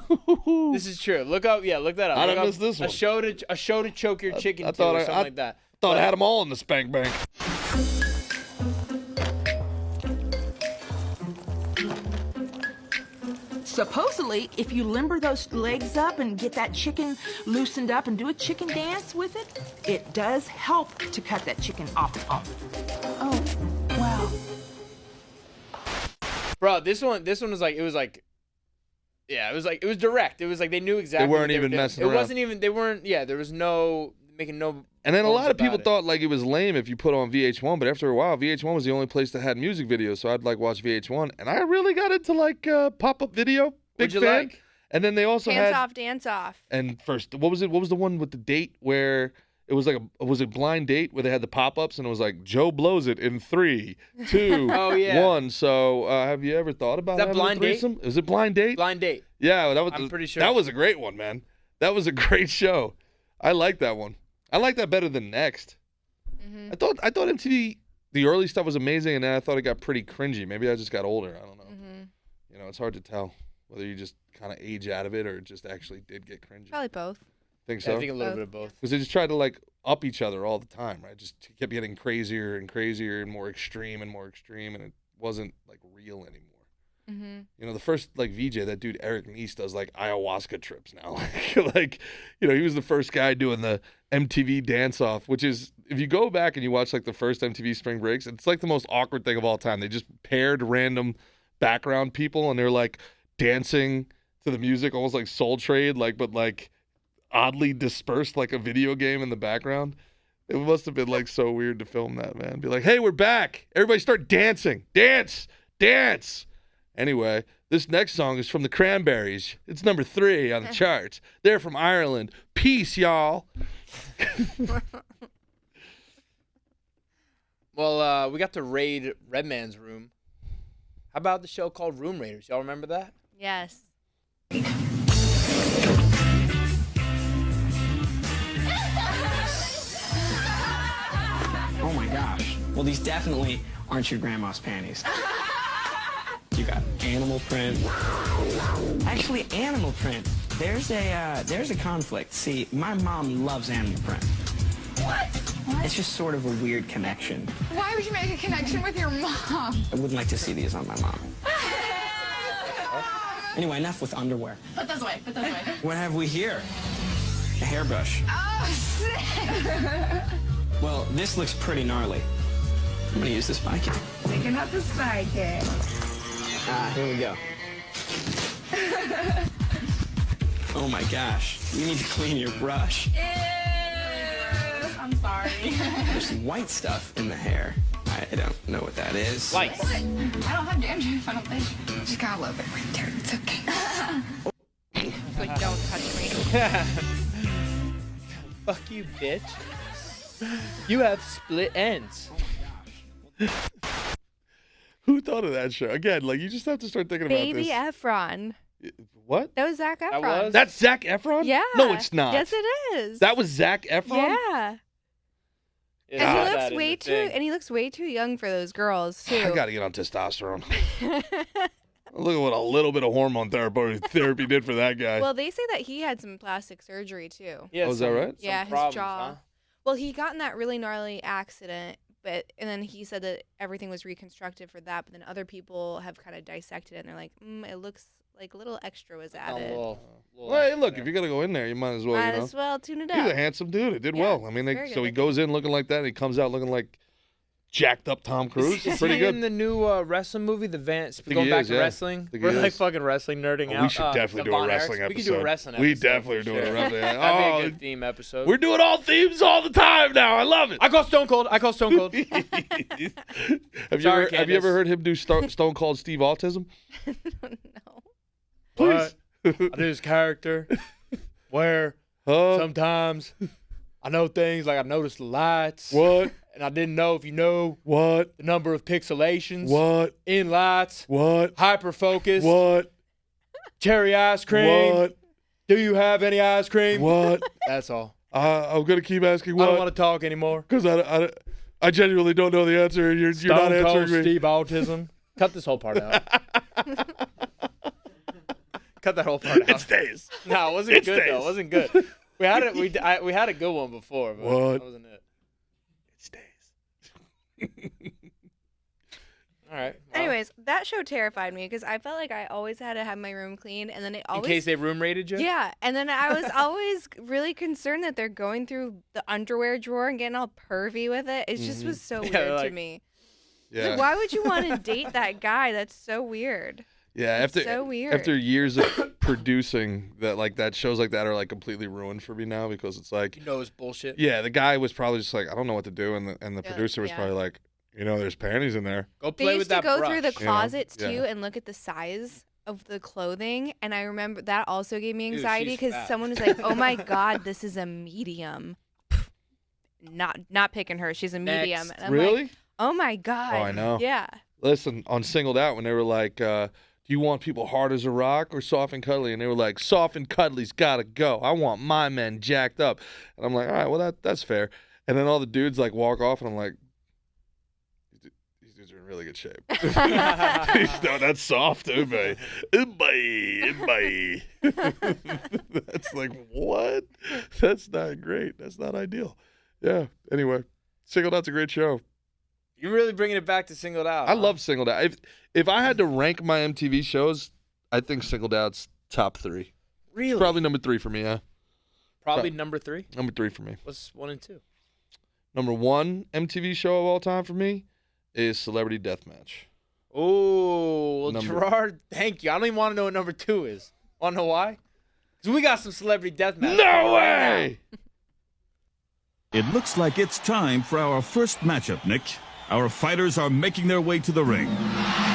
S1: This is true. Look that up.
S5: I
S1: Look
S5: didn't
S1: up
S5: miss this one.
S1: A show to choke your chicken to,
S5: thought
S1: or something like that.
S5: Thought I had them all in the spank bank.
S19: Supposedly, if you limber those legs up and get that chicken loosened up and do a chicken dance with it, it does help to cut that chicken off and on.
S9: Oh, wow.
S1: Bro, this one was like it was direct. It was like they knew exactly.
S5: They weren't
S1: what they
S5: even
S1: were doing.
S5: messing
S1: It
S5: around.
S1: wasn't even. They weren't. Yeah, there was no making no.
S5: And then a lot of people
S1: about it.
S5: thought like it was lame if you put on VH1, but after a while, VH1 was the only place that had music videos, so I'd like watch VH1, and I really got into like pop-up video. Big
S1: What'd you
S5: fan.
S1: like?
S5: And then they also
S6: Hands
S5: had
S6: off, dance off.
S5: And first, what was it? What was the one with the date where it was like was it blind date where they had the pop-ups and it was like Joe blows it in 3, 2,
S1: Oh, yeah.
S5: 1. So have you ever thought about
S1: Is that
S5: having
S1: Blind
S5: a
S1: Date?
S5: threesome? Is it blind date?
S1: Blind date.
S5: Yeah, that was.
S1: I'm pretty sure.
S5: That was a great one, man. That was a great show. I like that one. I like that better than Next.
S6: Mm-hmm.
S5: I thought MTV the early stuff was amazing, and then I thought it got pretty cringy. Maybe I just got older. I don't know.
S6: Mm-hmm.
S5: You know, it's hard to tell whether you just kind of age out of it or just actually did get cringy.
S6: Probably both.
S5: Think so?
S1: I think a little bit of both.
S5: Because they just tried to like up each other all the time, right? Just kept getting crazier and crazier and more extreme, and it wasn't like real anymore.
S6: Mm-hmm.
S5: You know, the first like VJ, that dude Eric Nice does like ayahuasca trips now. Like, you know, he was the first guy doing the MTV dance off, which is, if you go back and you watch like the first MTV Spring Breaks, it's like the most awkward thing of all time. They just paired random background people and they're like dancing to the music, almost like Soul Trade, like, but like oddly dispersed like a video game in the background. It must have been like so weird to film that, man. Be like, hey, we're back. Everybody start dancing. Dance. Anyway, this next song is from the Cranberries. It's number 3 on the charts. They're from Ireland. Peace, y'all.
S1: Well, we got to raid Redman's room. How about the show called Room Raiders? Y'all remember that?
S6: Yes.
S13: Oh my gosh. Well, these definitely aren't your grandma's panties. You got animal print. Actually, animal print. There's a conflict. See, my mom loves animal print.
S20: What?
S13: It's just sort of a weird connection.
S20: Why would you make a connection with your mom?
S13: I wouldn't like to see these on my mom. Anyway, enough with underwear.
S20: Put those away.
S13: What have we here? A hairbrush.
S20: Oh, sick.
S13: Well, this looks pretty gnarly. I'm gonna use this spiker.
S20: Picking up the spiker.
S13: Here we go. Oh my gosh, you need to clean your brush.
S20: Ew. I'm sorry.
S13: There's some white stuff in the hair. I don't know what that is.
S1: Lights.
S20: What? I don't have dandruff, I don't think. Just got a little bit right there. It's okay.
S6: Like, don't touch me.
S1: Fuck you, bitch. You have split ends.
S5: Who thought of that show? Again, like, you just have to start thinking
S6: Baby
S5: about this.
S6: Efron.
S5: What?
S6: That was Zac Efron.
S5: That's Zac Efron?
S6: Yeah.
S5: No, it's not.
S6: Yes, it is.
S5: That was Zac Efron?
S6: Yeah. And he looks way too young for those girls too.
S5: I gotta get on testosterone. Look at what a little bit of hormone therapy did for that guy.
S6: Well, they say that he had some plastic surgery too.
S1: Yeah,
S5: is that right?
S6: Yeah, his jaw. Huh? Well, he got in that really gnarly accident, and then he said that everything was reconstructed for that. But then other people have kind of dissected it, and they're like, it looks like a little extra was added.
S5: Well, hey, look, if you're gonna go in there, you might as well.
S6: Might as well tune it up.
S5: He's a handsome dude. It did well. I mean, so he goes in looking like that, and he comes out looking like jacked up Tom Cruise.
S1: Is
S5: Pretty
S1: he
S5: good.
S1: in the new wrestling movie, The Vance? Going back to wrestling? We're like fucking wrestling nerding out.
S5: We should definitely do a wrestling episode.
S1: We could do a wrestling episode.
S5: We definitely are doing a wrestling episode.
S1: That'd be a good theme episode.
S5: We're doing all themes all the time now. I love it.
S1: I call Stone Cold.
S5: Have you ever heard him do Stone Cold Steve Autism?
S6: No.
S1: Please. I do this character where sometimes I know things like I noticed the lights.
S5: What?
S1: And I didn't know if you know
S5: what
S1: the number of pixelations.
S5: What?
S1: In lights.
S5: What?
S1: Hyperfocus.
S5: What?
S1: Cherry ice cream.
S5: What?
S1: Do you have any ice cream?
S5: What?
S1: That's all.
S5: I'm gonna keep asking what.
S1: I don't want to talk anymore.
S5: Because I genuinely don't know the answer. You're not answering me.
S1: Steve Autism. Cut this whole part out. Cut that whole part out.
S5: It stays.
S1: No, it wasn't good though. It wasn't good. We had it. We had a good one before, but that wasn't it.
S5: It stays.
S1: All right.
S6: Well. Anyways, that show terrified me because I felt like I always had to have my room clean, and then it always.
S1: In case they room raided you.
S6: Yeah, and then I was always really concerned that they're going through the underwear drawer and getting all pervy with it. It just was so weird to me.
S5: Yeah.
S6: Like, why would you want to date that guy? That's so weird.
S5: Yeah,
S6: so weird.
S5: After years of producing that, like that shows like that are like completely ruined for me now because it's like
S1: it's bullshit.
S5: Yeah, the guy was probably just like I don't know what to do, and the producer was probably like, there's panties in there.
S1: Go play with that
S6: brush. They used to go
S1: brush.
S6: through the closets too and look at the size of the clothing, and I remember that also gave me anxiety because someone was like, "Oh my god, this is a medium." Not picking her, she's a medium.
S1: Next.
S6: And I'm
S5: Really?
S6: like, oh my god.
S5: Oh, I know.
S6: Yeah.
S5: Listen, on Singled Out when they were like, do you want people hard as a rock or soft and cuddly? And they were like, soft and cuddly's gotta go. I want my men jacked up. And I'm like, all right, well that's fair. And then all the dudes like walk off, and I'm like, really good shape. No, that's soft. Ube. That's like, what? That's not great. That's not ideal. Yeah. Anyway, Singled Out's a great show.
S1: You're really bringing it back to Singled Out.
S5: I love Singled Out. If I had to rank my MTV shows, I think Singled Out's top 3.
S1: Really?
S5: Probably number 3 for me, yeah.
S1: Probably number 3?
S5: Number 3 for me.
S1: What's 1 and 2?
S5: Number 1 MTV show of all time for me is Celebrity Deathmatch.
S1: Oh, well, Gerard, thank you. I don't even want to know what number 2 is. Want to know why? Because we got some Celebrity Deathmatch.
S5: No way!
S21: It looks like it's time for our first matchup, Nick. Our fighters are making their way to the ring.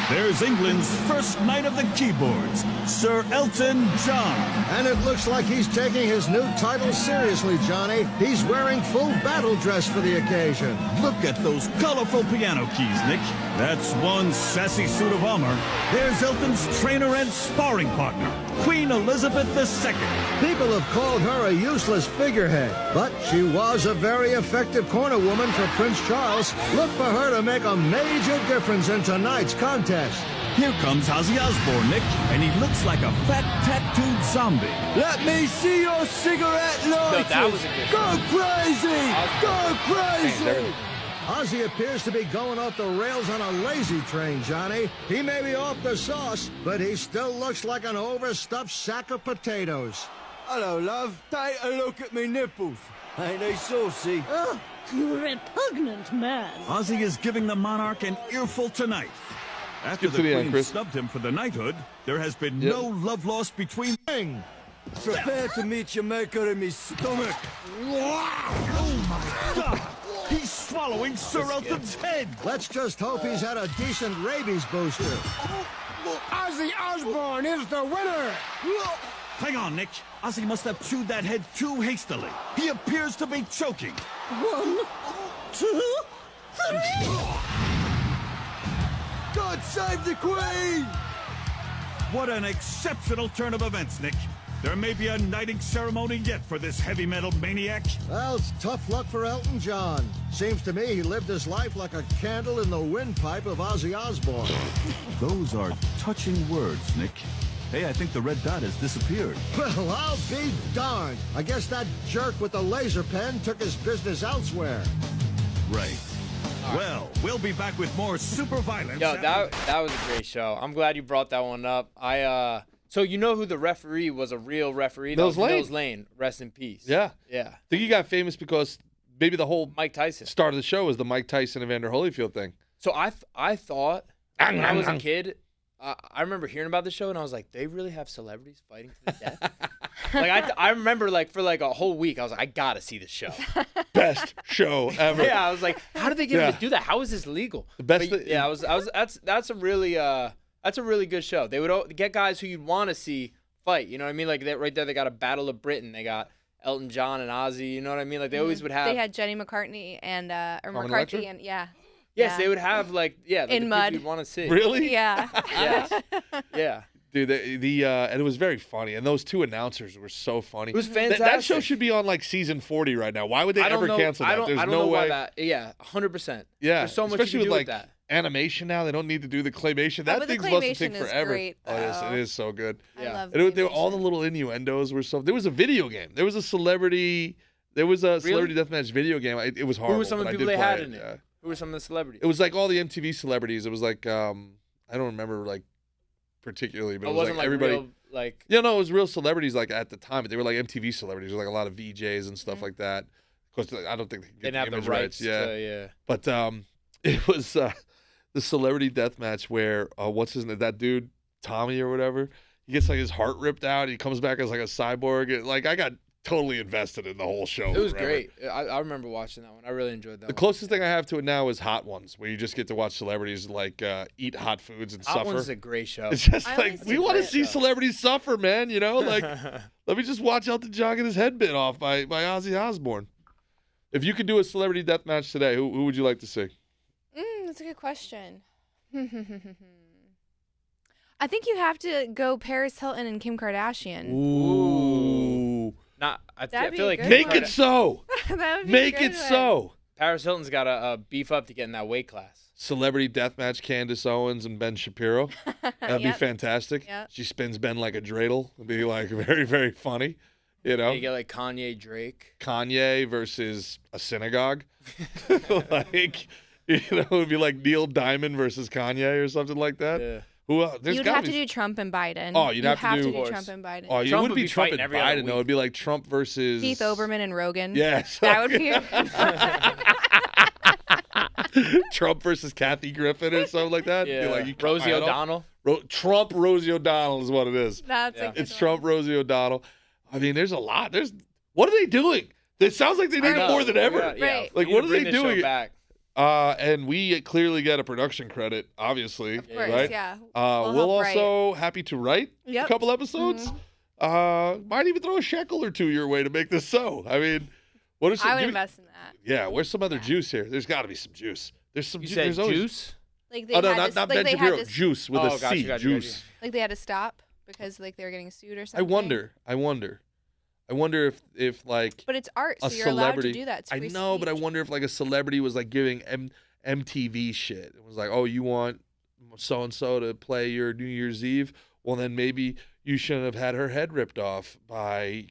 S21: There's England's first knight of the keyboards, Sir Elton John.
S22: And it looks like he's taking his new title seriously, Johnny. He's wearing full battle dress for the occasion.
S21: Look at those colorful piano keys, Nick. That's one sassy suit of armor. There's Elton's trainer and sparring partner, Queen Elizabeth II.
S22: People have called her a useless figurehead, but she was a very effective corner woman for Prince Charles. Look for her to make a major difference in tonight's contest.
S21: Here comes Ozzy Osbourne, Nick, and he looks like a fat, tattooed zombie.
S23: Let me see your cigarette lighters.
S1: No, that was a good
S23: Go crazy! Go crazy!
S22: Ozzy appears to be going off the rails on a lazy train, Johnny. He may be off the sauce, but he still looks like an overstuffed sack of potatoes.
S23: Hello, love. Take a look at me nipples. Ain't they saucy?
S9: Oh, you repugnant man.
S21: Ozzy is giving the monarch an earful tonight. After the Queen snubbed him for the knighthood, there has been no love lost between them.
S23: Prepare to meet your maker in me stomach.
S21: Oh, my God. He's swallowing Sir Elton's head.
S22: Let's just hope he's had a decent rabies booster.
S23: Ozzy Osbourne is the winner.
S21: Hang on, Nick. Ozzy must have chewed that head too hastily. He appears to be choking.
S9: 1, 2, 3.
S23: God save the Queen!
S21: What an exceptional turn of events, Nick. There may be a knighting ceremony yet for this heavy metal maniac.
S22: Well, it's tough luck for Elton John. Seems to me he lived his life like a candle in the windpipe of Ozzy Osbourne.
S21: Those are touching words, Nick. Hey, I think the red dot has disappeared.
S22: Well, I'll be darned. I guess that jerk with the laser pen took his business elsewhere.
S21: Right. Well, we'll be back with more super violence.
S1: Yo, that was a great show. I'm glad you brought that one up. So you know who the referee was? A real referee?
S5: Mills Lane.
S1: Mills Lane. Rest in peace.
S5: Yeah.
S1: Yeah.
S5: I think he got famous because maybe the whole
S1: Mike Tyson
S5: start of the show was the Mike Tyson and Evander Holyfield thing.
S1: So I thought when I was a kid, I remember hearing about the show and I was like, they really have celebrities fighting to the death? Like I remember like for like a whole week I was like, I gotta see this show.
S5: Best show ever.
S1: Yeah, I was like, how did they get him to do that? How is this legal?
S5: The best.
S1: I was that's a really good show. They would get guys who you'd want to see fight. You know what I mean? Like that right there, they got a Battle of Britain. They got Elton John and Ozzy. You know what I mean? Like they always would have.
S6: They had Jenny McCartney and or McCarthy and yeah.
S1: Yes,
S6: yeah.
S1: they would have like
S6: in mud.
S1: You'd want to see.
S5: Really?
S6: Yeah.
S1: Yes. Yeah.
S5: Dude, and it was very funny, and those two announcers were so funny.
S1: It was fantastic.
S5: That show should be on like season 40 right now. Why would they ever cancel that? There's
S1: I don't
S5: no
S1: know
S5: way.
S1: why that. Yeah, 100%.
S5: Yeah,
S1: there's so much
S5: especially
S1: you can
S5: with
S1: do
S5: like
S1: with that.
S5: Animation now. They don't need to do the claymation. That
S6: but
S5: thing's
S6: the
S5: supposed to take
S6: claymation is
S5: forever.
S6: great,
S5: Oh, yes, it is so good.
S6: I love
S5: all the little innuendos were so. There was a video game. There was a celebrity. There was a celebrity deathmatch video game. It was horrible.
S1: Who were some of the people they had in it?
S5: Yeah.
S1: Who were some of the celebrities?
S5: It was like all the MTV celebrities. It was like I don't remember like particularly, but it was like everybody.
S1: Real, like
S5: yeah, no, it was real celebrities like at the time, but they were like MTV celebrities. There were like a lot of VJs and stuff like that. Of course, I don't think they
S1: didn't have the rights. Yeah.
S5: But it was the celebrity death match where what's his name? That dude Tommy or whatever. He gets like his heart ripped out. He comes back as like a cyborg. Like I got totally invested in the whole show.
S1: It was great. I remember watching that one. I really enjoyed that.
S5: The closest thing I have to it now is Hot Ones, where you just get to watch celebrities like eat hot foods and suffer.
S1: Hot Ones is a great show.
S5: It's just like we want to see celebrities suffer, man. You know, like let me just watch Elton John get his head bit off by Ozzy Osbourne. If you could do a celebrity death match today, who would you like to see?
S6: That's a good question. I think you have to go Paris Hilton and Kim Kardashian.
S5: Ooh.
S1: I feel like
S5: make it so.
S6: That would be
S5: Make
S6: a good
S5: it
S6: one.
S5: so.
S1: Paris Hilton's got to beef up to get in that weight class.
S5: Celebrity Deathmatch, Candace Owens and Ben Shapiro. That'd be fantastic.
S6: Yep.
S5: She spins Ben like a dreidel. It'd be like very, very funny. You know,
S1: You get like Kanye, Drake.
S5: Kanye versus a synagogue. Like, you know, it'd be like Neil Diamond versus Kanye or something like that.
S1: Yeah.
S5: Who else? There's
S6: You'd
S5: gotta
S6: have to
S5: be-
S6: do Trump and Biden.
S5: Oh, you'd have to do-
S6: Trump and Biden.
S5: Oh, it
S1: Trump
S5: would
S1: would
S5: be
S1: be
S5: Trump
S1: fighting
S5: and
S1: every other
S5: Biden, though.
S1: week.
S5: It'd be like Trump versus
S6: Keith Olbermann and Rogan.
S5: Yes.
S6: That would be.
S5: Trump versus Kathy Griffin or something like that.
S1: Yeah.
S5: Be like, you cut
S1: Rosie
S5: my head off.
S1: O'Donnell.
S5: Trump Rosie O'Donnell is what it is.
S6: That's a good
S5: It's
S6: one.
S5: Trump Rosie O'Donnell. I mean, there's a lot. What are they doing? It sounds like they need it more than ever.
S6: Right.
S5: Like,
S1: We
S5: what
S1: need
S5: are
S1: to bring
S5: they
S1: this show
S5: doing?
S1: back.
S5: And we clearly get a production credit, obviously,
S6: Of course,
S5: right?
S6: yeah.
S5: We'll
S6: We'll help
S5: also happy to write a
S6: Yep.
S5: couple episodes. Might even throw a shekel or two your way to make this so. I mean, what is?
S6: I would invest in that.
S5: Yeah, where's some other juice here? There's got to be some juice. There's some.
S1: You
S5: ju-
S1: said
S5: there's always-
S1: juice?
S6: Like they
S5: Oh no,
S6: had
S5: not
S6: to, like
S5: Ben
S6: they
S5: Shapiro.
S6: had to,
S5: Juice with
S1: Oh,
S5: a
S1: gotcha,
S5: C.
S1: gotcha,
S5: Juice.
S6: like they had to stop because like they were getting sued or
S5: I
S6: something.
S5: wonder if like
S6: But it's art, so
S5: a
S6: you're allowed
S5: celebrity.
S6: to do that. It's
S5: I
S6: free
S5: know, but I
S6: speech.
S5: wonder if like a celebrity was like giving MTV shit. It was like, oh, you want so and so to play your New Year's Eve? Well, then maybe you shouldn't have had her head ripped off by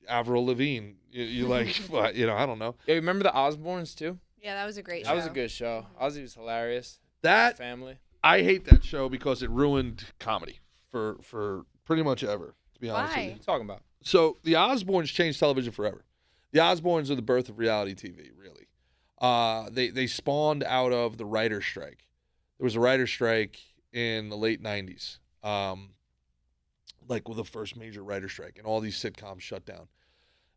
S5: Avril Lavigne. You like, you know, I don't know.
S1: Yeah, you remember the Osbournes too?
S6: Yeah, that was a great show.
S1: That was a good show. Ozzy was hilarious.
S5: That
S1: Family.
S5: I hate that show because it ruined comedy for pretty much ever. To be honest with
S6: Why?
S5: you.
S1: What are you talking about?
S5: So the Osbournes changed television forever. The Osbournes are the birth of reality TV, really. They spawned out of the writer's strike. There was a writer's strike in the late 90s, like with the first major writer's strike, and all these sitcoms shut down.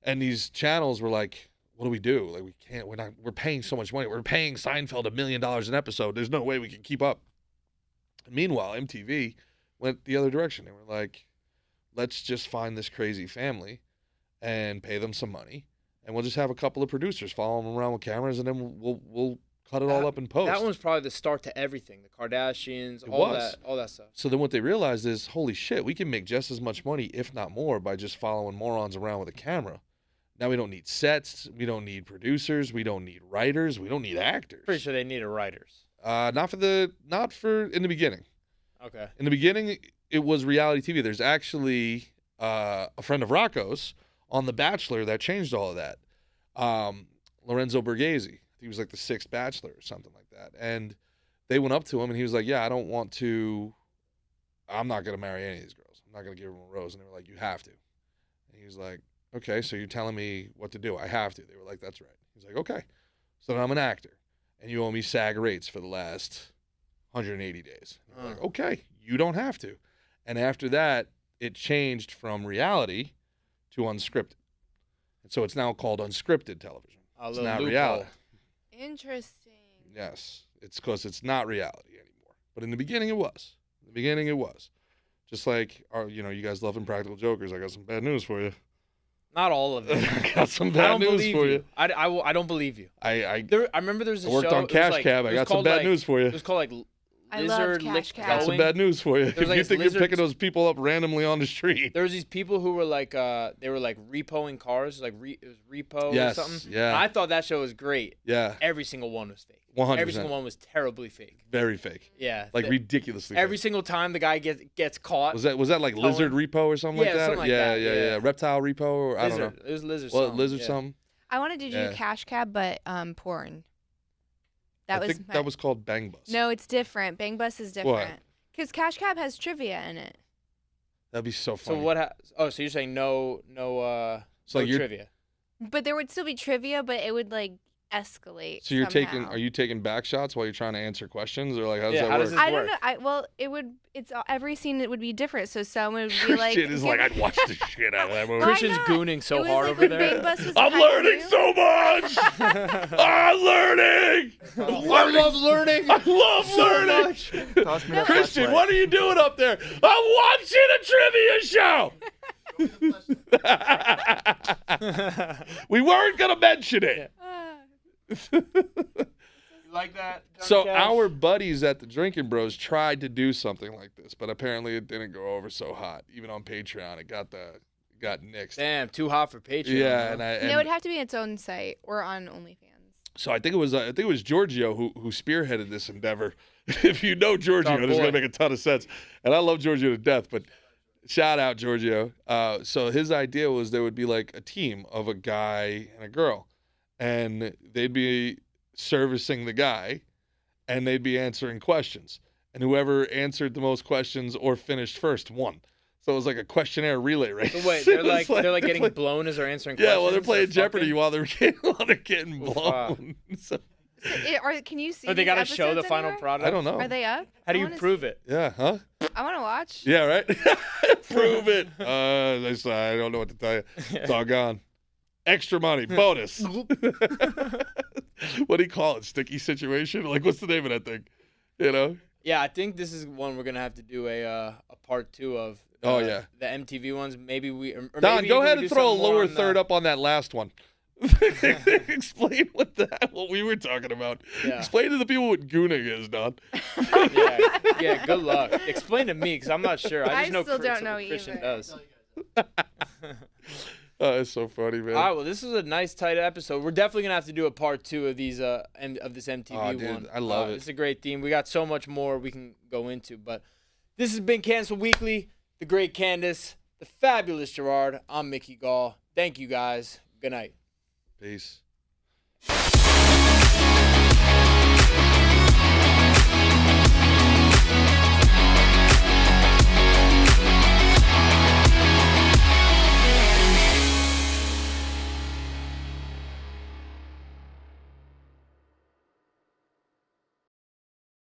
S5: And these channels were like, what do we do? Like, we're paying so much money. We're paying Seinfeld $1 million an episode. There's no way we can keep up. And meanwhile, MTV went the other direction. They were like, let's just find this crazy family and pay them some money. And we'll just have a couple of producers follow them around with cameras, and then we'll cut it all up in post.
S1: That was probably the start to everything. The Kardashians,
S5: It
S1: all
S5: was.
S1: that stuff.
S5: So then what they realized is, holy shit, we can make just as much money, if not more, by just following morons around with a camera. Now we don't need sets. We don't need producers. We don't need writers. We don't need actors.
S1: Pretty sure they needed writers.
S5: Not for in the beginning.
S1: Okay.
S5: In the beginning, it was reality TV. There's actually a friend of Rocco's on The Bachelor that changed all of that. Lorenzo Borghese. He was like the 6th Bachelor or something like that. And they went up to him and he was like, yeah, I'm not going to marry any of these girls. I'm not going to give them a rose. And they were like, you have to. And he was like, okay, so you're telling me what to do. I have to. They were like, that's right. He's like, okay. So then I'm an actor. And you owe me SAG rates for the last 180 days. And they're like, okay, you don't have to. And after that, it changed from reality to unscripted. And so it's now called unscripted television. It's
S1: little
S5: not
S1: loophole.
S5: reality.
S6: Interesting.
S5: Yes. It's because it's not reality anymore. But in the beginning, it was. In the beginning, it was. Just like, you guys love Impractical Jokers. I got some bad news for you.
S1: Not all of it.
S5: I got some
S1: I
S5: bad
S1: don't
S5: news
S1: believe
S5: for you.
S1: I don't believe you.
S5: I
S1: remember there was a show.
S5: worked on
S1: it was
S5: Cash
S1: like-
S5: Cab.
S1: it
S5: I
S1: was
S5: got some
S1: called,
S5: bad
S1: like-
S5: news for you.
S1: It was called like
S6: I loved
S1: Lizard
S6: Cash
S1: Lick
S6: Cab.
S5: Got some
S1: Going.
S5: bad news for you. If
S1: There's like
S5: you
S1: this
S5: think you're
S1: lizard-
S5: picking those people up randomly on the street.
S1: There was these people who were like they were like repoing cars, like it was repo
S5: Yes,
S1: or something.
S5: yeah.
S1: And I thought that show was great.
S5: Yeah.
S1: Every single one was fake.
S5: 100%.
S1: Every single one was terribly fake.
S5: Very fake.
S1: Yeah.
S5: Like ridiculously
S1: Every
S5: fake.
S1: single time the guy gets caught.
S5: Was that like
S1: towing-
S5: Lizard Repo or something
S1: Yeah,
S5: like that?
S1: something like
S5: yeah,
S1: that,
S5: yeah. Reptile Repo or I don't
S1: Lizard.
S5: know.
S1: It was Lizard
S5: Well,
S1: something,
S5: Lizard
S1: yeah.
S5: something.
S6: I wanted to do
S5: Yeah.
S6: Cash Cab, but porn.
S5: I think that was called Bang Bus.
S6: No, it's different. Bang Bus is
S5: What?
S6: different. Because Cash Cab has trivia in it.
S5: That'd be so
S1: So
S5: funny.
S1: what? So you're saying no
S5: So you're-
S1: trivia?
S6: But there would still be trivia, but it would like escalate.
S5: So you're
S6: somehow.
S5: are you taking back shots while you're trying to answer questions, or like how does
S1: Yeah,
S5: that
S1: how
S5: work?
S1: does this
S6: I don't know. It's every scene it would be different. So some would be like.
S5: Christian is like, I'd watch the shit out of that movie.
S6: Why
S1: Christian's
S6: not?
S1: gooning so
S6: It was
S1: hard
S6: like
S1: over
S6: when
S1: there.
S6: Bang Bus was
S5: I'm
S6: hyped
S5: learning
S6: too.
S5: so much. I'm learning.
S1: I love learning.
S5: I love learning.
S11: Toss me that
S5: Christian,
S11: flashlight.
S5: what are you doing up there? I'm watching a trivia show. We weren't gonna mention it.
S1: You like that? Johnny
S5: So
S1: Cash?
S5: our buddies at the Drinking Bros tried to do something like this, but apparently it didn't go over so hot. Even on Patreon, it got got nixed.
S1: Damn, too hot for Patreon.
S5: Yeah,
S1: huh?
S5: and I
S6: No, it would have to be its own site or on OnlyFans.
S5: So I think it was Giorgio who spearheaded this endeavor. If you know Giorgio, this is gonna make a ton of sense. And I love Giorgio to death, but shout out Giorgio. So his idea was there would be like a team of a guy and a girl, and they'd be servicing the guy, and they'd be answering questions, and whoever answered the most questions or finished first won. So it was like a questionnaire relay race.
S1: So wait, they're like getting blown as they're answering questions?
S5: Yeah, well, they're playing Jeopardy while they're getting blown. So.
S6: Can you see?
S1: Or they
S6: got to
S1: show the final product?
S5: I don't know.
S6: Are they up?
S1: How do you prove it?
S5: Yeah, huh?
S6: I want to watch.
S5: Yeah, right? Prove it. I don't know what to tell you. It's all gone. Extra money. Bonus. What do you call it? Sticky situation? Like, what's the name of that thing? You know?
S1: Yeah, I think this is one we're going to have to do a part 2 of. The MTV ones. Maybe we. Or
S5: Don,
S1: maybe
S5: go ahead and throw a lower
S1: third
S5: up on that last one. Explain what we were talking about.
S1: Yeah.
S5: Explain to the people what gooning is, Don.
S1: yeah. Good luck. Explain to me, because I'm not sure. I just know
S6: still don't know
S1: Christian
S6: either.
S1: does.
S5: Oh, it's so funny, man.
S1: All right, well, this is a nice, tight episode. We're definitely gonna have to do a part 2 of these of this MTV one.
S5: I love it.
S1: It's a great theme. We got so much more we can go into, but this has been Cancel Weekly. The great Candace, the fabulous Gerard. I'm Mickey Gall. Thank you guys. Good night.
S5: Peace.